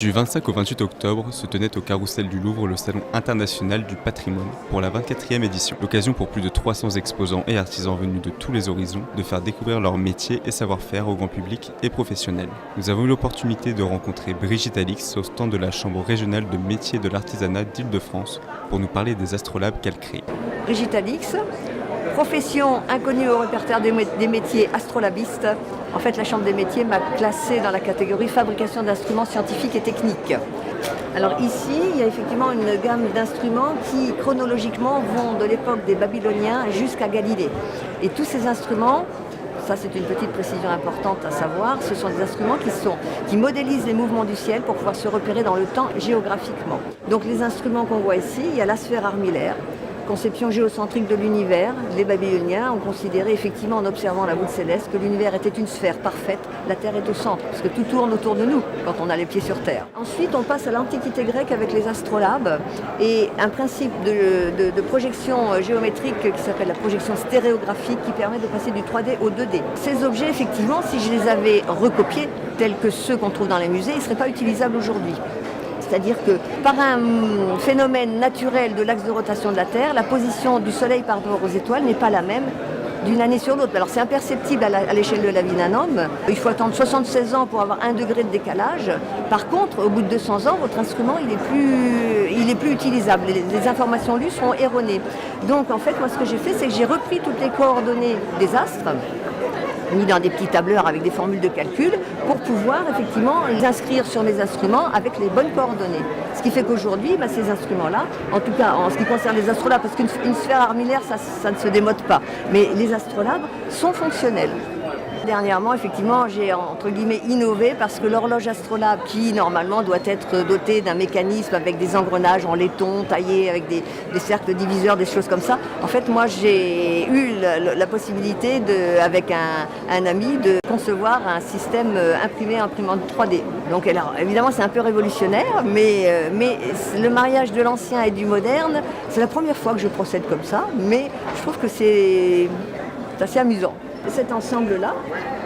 Du 25 au 28 octobre se tenait au Carrousel du Louvre le Salon international du patrimoine pour la 24e édition. L'occasion pour plus de 300 exposants et artisans venus de tous les horizons de faire découvrir leur métier et savoir-faire au grand public et professionnel. Nous avons eu l'opportunité de rencontrer Brigitte Alix au stand de la Chambre régionale de métiers de l'artisanat d'Île-de-France pour nous parler des astrolabes qu'elle crée. Brigitte Alix, profession inconnue au répertoire des métiers astrolabiste. En fait, la Chambre des métiers m'a classée dans la catégorie fabrication d'instruments scientifiques et techniques. Alors ici, il y a effectivement une gamme d'instruments qui, chronologiquement, vont de l'époque des Babyloniens jusqu'à Galilée. Et tous ces instruments, ça c'est une petite précision importante à savoir, ce sont des instruments qui modélisent les mouvements du ciel pour pouvoir se repérer dans le temps géographiquement. Donc les instruments qu'on voit ici, il y a la sphère armillaire, conception géocentrique de l'univers. Les Babyloniens ont considéré effectivement en observant la voûte céleste que l'univers était une sphère parfaite, la Terre est au centre, parce que tout tourne autour de nous quand on a les pieds sur Terre. Ensuite, on passe à l'Antiquité grecque avec les astrolabes et un principe de projection géométrique qui s'appelle la projection stéréographique qui permet de passer du 3D au 2D. Ces objets, effectivement, si je les avais recopiés, tels que ceux qu'on trouve dans les musées, ils ne seraient pas utilisables aujourd'hui. C'est-à-dire que par un phénomène naturel de l'axe de rotation de la Terre, la position du Soleil par rapport aux étoiles n'est pas la même d'une année sur l'autre. Alors c'est imperceptible à l'échelle de la vie d'un homme. Il faut attendre 76 ans pour avoir 1 degré de décalage. Par contre, au bout de 200 ans, votre instrument il est plus utilisable. Les informations lues seront erronées. Donc en fait, moi ce que j'ai fait, c'est que j'ai repris toutes les coordonnées des astres, mis dans des petits tableurs avec des formules de calcul pour pouvoir effectivement les inscrire sur mes instruments avec les bonnes coordonnées. Ce qui fait qu'aujourd'hui, ces instruments-là, en tout cas en ce qui concerne les astrolabes, parce qu'une sphère armillaire, ça ne se démode pas, mais les astrolabes sont fonctionnels. Dernièrement, effectivement, j'ai entre guillemets innové parce que l'horloge astrolabe, qui normalement doit être dotée d'un mécanisme avec des engrenages en laiton taillés avec des cercles diviseurs, des choses comme ça. En fait, moi, j'ai eu la possibilité, avec un ami, de concevoir un système imprimé en imprimante 3D. Donc, alors, évidemment, c'est un peu révolutionnaire, mais le mariage de l'ancien et du moderne, c'est la première fois que je procède comme ça, mais je trouve que c'est assez amusant. Cet ensemble-là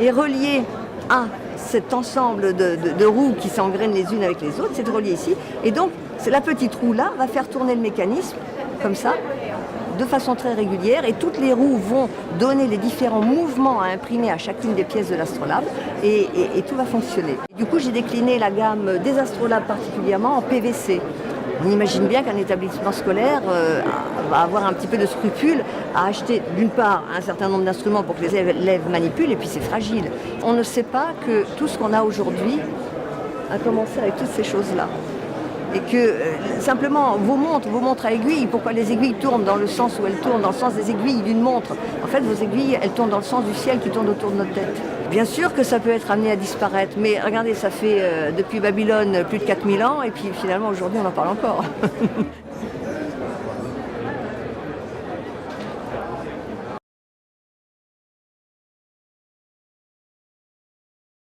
est relié à cet ensemble de roues qui s'engrainent les unes avec les autres, c'est relié ici. Et donc, la petite roue-là va faire tourner le mécanisme, comme ça, de façon très régulière. Et toutes les roues vont donner les différents mouvements à imprimer à chacune des pièces de l'astrolabe. Et tout va fonctionner. Du coup, j'ai décliné la gamme des astrolabes particulièrement en PVC. On imagine bien qu'un établissement scolaire va avoir un petit peu de scrupule à acheter d'une part un certain nombre d'instruments pour que les élèves manipulent, et puis c'est fragile. On ne sait pas que tout ce qu'on a aujourd'hui a commencé avec toutes ces choses-là. Et que simplement vos montres à aiguilles, pourquoi les aiguilles tournent dans le sens où elles tournent, dans le sens des aiguilles d'une montre. En fait, vos aiguilles, elles tournent dans le sens du ciel qui tourne autour de notre tête. Bien sûr que ça peut être amené à disparaître, mais regardez, ça fait depuis Babylone plus de 4000 ans, et puis finalement aujourd'hui on en parle encore.